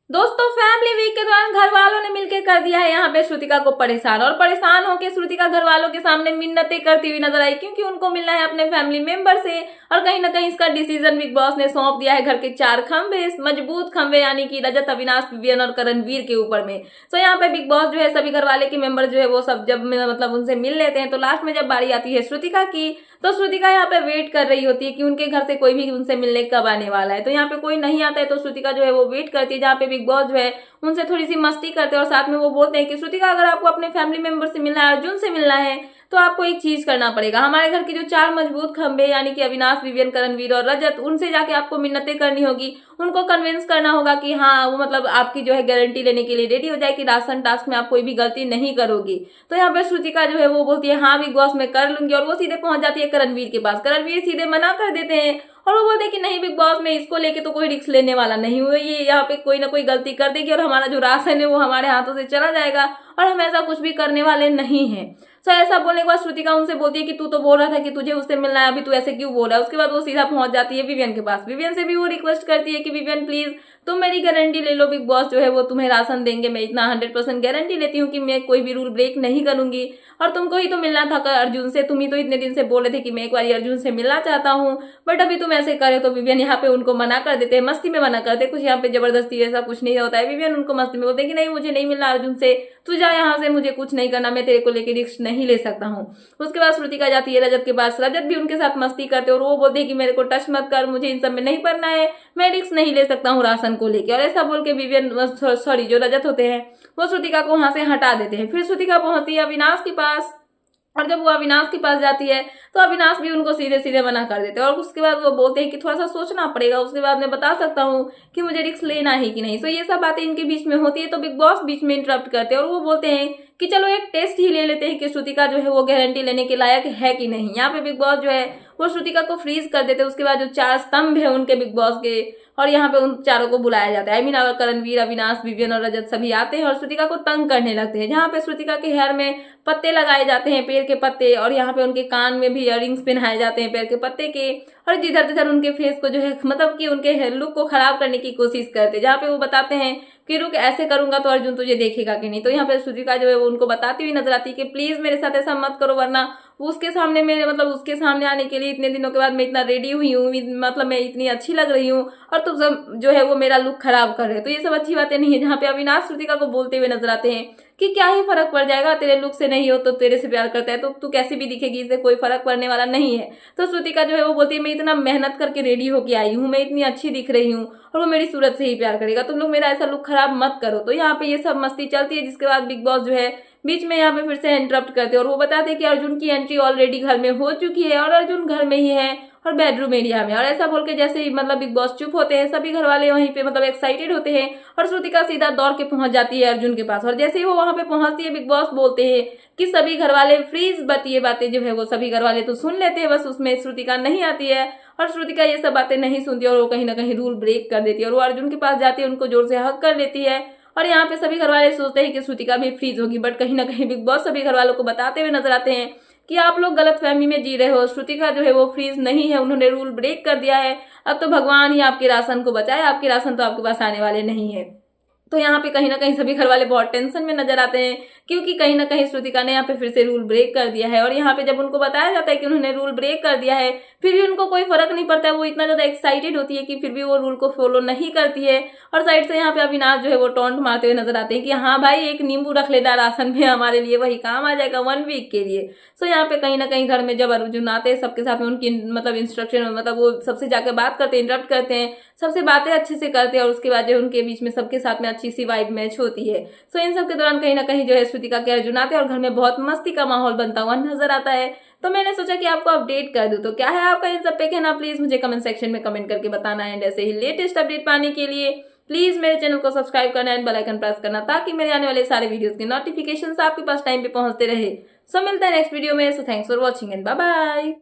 दोस्तों family week के दौरान घर वालों ने मिलकर कर दिया है यहाँ पे श्रुतिका को परेशान और परेशान होकर श्रुतिका घर वालों के सामने मिन्नतें करती हुई नजर आई क्योंकि उनको मिलना है अपने फैमिली मेंबर से। और कहीं ना कहीं इसका डिसीजन बिग बॉस ने सौंप दिया है घर के 4 खंभे, मजबूत खंभे यानी कि रजत, अविनाश, विवियन और करणवीर के ऊपर में। तो यहाँ पे बिग बॉस जो है सभी घर वाले के मेंबर जो है वो सब जब मतलब उनसे मिल लेते हैं तो लास्ट में जब बारी आती है श्रुतिका की तो श्रुतिका यहाँ पे वेट कर रही होती है कि उनके घर से कोई भी उनसे मिलने कब आने वाला है। तो यहाँ पे कोई नहीं आता है तो श्रुतिका जो है वो वेट करती है, जहाँ पे बिग बॉस जो है उनसे थोड़ी सी मस्ती करते हैं और साथ में वो बोलते हैं कि श्रुतिका अगर आपको अपने फैमिली मेंबर से मिलना है, अर्जुन से मिलना है, तो आपको एक चीज करना पड़ेगा। हमारे घर के जो 4 मजबूत खंभे यानी कि अविनाश, विवियन, करणवीर और रजत, उनसे जाके आपको मिन्नतें करनी होगी, उनको कन्विंस करना होगा कि हाँ वो मतलब आपकी जो है गारंटी लेने के लिए रेडी हो जाए कि राशन टास्क में आप कोई भी गलती नहीं करोगी। तो यहाँ पे श्रुतिका जो है वो बोलती है हाँ बिग बॉस मैं कर लूंगी और वो सीधे पहुंच जाती है करणवीर के पास। करणवीर सीधे मना कर देते हैं और वो बोलते हैं कि नहीं बिग बॉस में इसको लेके तो कोई रिस्क लेने वाला नहीं हुआ, ये यहाँ पे कोई ना कोई गलती कर देगी और हमारा जो राशन है वो हमारे हाथों से चला जाएगा और हम ऐसा कुछ भी करने वाले नहीं है। तो ऐसा बोलने के बाद श्रुतिका उनसे बोलती है कि तू तो बोल रहा था कि तुझे उससे मिलना है, अभी तू ऐसे क्यों बोल रहा है। उसके बाद वो सीधा पहुंच जाती है विवियन के पास। विवियन से भी वो रिक्वेस्ट करती है कि विवियन प्लीज तुम मेरी गारंटी ले लो, बिग बॉस जो है वो तुम्हें राशन देंगे, मैं इतना 100% गारंटी लेती हूँ कि मैं कोई भी रूल ब्रेक नहीं करूंगी। और तुमको ही तो मिलना था अर्जुन से, तुम ही तो इतने दिन से बोल रहे थे कि मैं एक बार अर्जुन से मिलना चाहता हूँ, बट अभी तुम ऐसे करे। तो विवियन यहाँ पे उनको मना कर देते हैं, मस्ती में मना करते, कुछ यहाँ पे जबरदस्ती ऐसा कुछ नहीं होता है। विवियन उनको मस्ती में बोलते हैं कि नहीं मुझे नहीं मिलना अर्जुन से, तू जा यहाँ से, मुझे कुछ नहीं करना, मैं तेरे को लेकर रिस्क नहीं ले सकता हूँ। उसके बाद श्रुतिका जाती है रजत के पास, रजत भी उनके साथ मस्ती करते और वो बोलते हैं कि मेरे को टच मत कर, मुझे इन सब में नहीं पड़ना है, मैं रिस्क नहीं ले सकता हूँ राशन को लेकर। और ऐसा बोल के विवियन सॉरी जो रजत होते हैं वो श्रुतिका को वहां से हटा देते हैं। फिर श्रुतिका पहुंचती है अविनाश के पास और जब वो अविनाश के पास जाती है तो अविनाश भी उनको सीधे सीधे मना कर देते हैं और उसके बाद वो बोलते हैं कि थोड़ा सा सोचना पड़ेगा, उसके बाद मैं बता सकता हूँ कि मुझे रिस्क लेना है कि नहीं। तो ये सब बातें इनके बीच में होती है तो बिग बॉस बीच में इंटरप्ट करते हैं और वो बोलते हैं कि चलो एक टेस्ट ही ले लेते हैं कि श्रुतिका जो है वो गारंटी लेने के लायक है कि नहीं। यहाँ पे बिग बॉस जो है वो श्रुतिका को फ्रीज कर देते हैं। उसके बाद जो 4 स्तंभ है उनके बिग बॉस के और यहाँ पे उन चारों को बुलाया जाता है। I mean Karanveer, Avinash, Vivian और रजत सभी आते हैं और श्रुतिका को तंग करने लगते हैं। जहाँ पे श्रुतिका के हेयर में पत्ते लगाए जाते हैं, पेड़ के पत्ते, और यहाँ पे उनके कान में भी इयररिंग्स पहनाए जाते हैं पेड़ के पत्ते के, और जिधर जिधर उनके फेस को जो है मतलब कि उनके लुक को खराब करने की कोशिश करते हैं। जहाँ पे वो बताते हैं कि रुक ऐसे करूंगा तो अर्जुन तुझे देखेगा कि नहीं। तो यहाँ पे श्रुतिका जो है वो उनको बताती हुई नजर आती है कि प्लीज मेरे साथ ऐसा मत करो, वरना उसके सामने मेरे मतलब उसके सामने आने के लिए इतने दिनों के बाद मैं इतना रेडी हुई हूँ, मतलब मैं इतनी अच्छी लग रही हूँ और तुम सब जो है वो मेरा लुक खराब कर रहे हो। तो ये सब अच्छी बातें नहीं है। जहाँ पे अविनाश श्रुतिका को बोलते हुए नजर आते हैं कि क्या ही फर्क पड़ जाएगा, तेरे लुक से नहीं हो तो तेरे से प्यार करता है तो तू कैसी भी दिखेगी, इससे कोई फर्क पड़ने वाला नहीं है। तो श्रुतिका जो है वो बोलती है मैं इतना मेहनत करके रेडी होके आई हूँ, मैं इतनी अच्छी दिख रही हूँ और वो मेरी सूरत से ही प्यार करेगा, तुम लोग मेरा ऐसा लुक खराब मत करो। तो यहाँ पे ये सब मस्ती चलती है जिसके बाद बिग बॉस जो है बीच में यहाँ पे फिर से इंटरप्ट करते हैं और वो बताते हैं कि अर्जुन की एंट्री ऑलरेडी घर में हो चुकी है और अर्जुन घर में ही है और बेडरूम एरिया में। और ऐसा बोल के जैसे ही मतलब बिग बॉस चुप होते हैं सभी घर वाले वहीं पे मतलब एक्साइटेड होते हैं और श्रुतिका सीधा दौड़ के पहुंच जाती है अर्जुन के पास। और जैसे ही वो वहां पे पहुंचती है बिग बॉस बोलते हैं कि सभी घर वाले फ्रीज, बट ये बातें जो है वो सभी घर वाले तो सुन लेते हैं, बस उसमें श्रुतिका नहीं आती है और श्रुतिका ये सब बातें नहीं सुनती और वो कहीं ना कहीं रूल ब्रेक कर देती है और वो अर्जुन के पास जाती है, उनको जोर से हक कर लेती है। और यहाँ पे सभी घर वाले सोचते हैं कि श्रुतिका भी फ्रीज होगी, बट कहीं ना कहीं बिग बॉस सभी घर वालों को बताते हुए नजर आते हैं कि आप लोग गलत फहमी में जी रहे हो, श्रुतिका जो है वो फ्रीज नहीं है, उन्होंने रूल ब्रेक कर दिया है। अब तो भगवान ही आपके राशन को बचाए, आपके राशन तो आपके पास आने वाले नहीं है। तो यहाँ पे कहीं ना कहीं सभी घर वाले बहुत टेंशन में नजर आते हैं क्योंकि कहीं ना कहीं श्रुतिका ने यहाँ पे फिर से रूल ब्रेक कर दिया है। और यहाँ पे जब उनको बताया जाता है कि उन्होंने रूल ब्रेक कर दिया है फिर भी उनको कोई फर्क नहीं पड़ता है, वो इतना ज्यादा एक्साइटेड होती है कि फिर भी वो रूल को फॉलो नहीं करती है। और साइड से यहाँ पे अविनाश जो है वो टॉन्ट मारते हुए नजर आते हैं कि हाँ भाई एक नींबू रख लेना राशन में, हमारे लिए वही काम आ जाएगा 1 वीक के लिए। सो यहाँ पे कहीं ना कहीं घर में जब अर्जुन आते हैं सबके साथ में उनकी मतलब इंस्ट्रक्शन मतलब वो सबसे जाकर बात करते हैं, इंटरप्ट करते हैं, सबसे बातें अच्छे से करते हैं और उसके बाद जो उनके बीच में सबके साथ में अच्छी सी वाइब मैच होती है। सो इन सब के दौरान कहीं ना कहीं जो है श्रुतिका के अर्जुन आते हैं और घर में बहुत मस्ती का माहौल बनता हुआ नजर आता है। तो मैंने सोचा कि आपको अपडेट कर दूं। तो क्या है आपका इन सब पे कहना, प्लीज मुझे कमेंट सेक्शन में कमेंट करके बताना है। ऐसे ही लेटेस्ट अपडेट पाने के लिए प्लीज मेरे चैनल को सब्सक्राइब करना एंड बेल आइकन प्रेस करना ताकि मेरे आने वाले सारे वीडियोस के नोटिफिकेशंस आपके पास टाइम पे पहुंचते रहे। सो मिलता है नेक्स्ट वीडियो में। So thanks for watching and bye bye.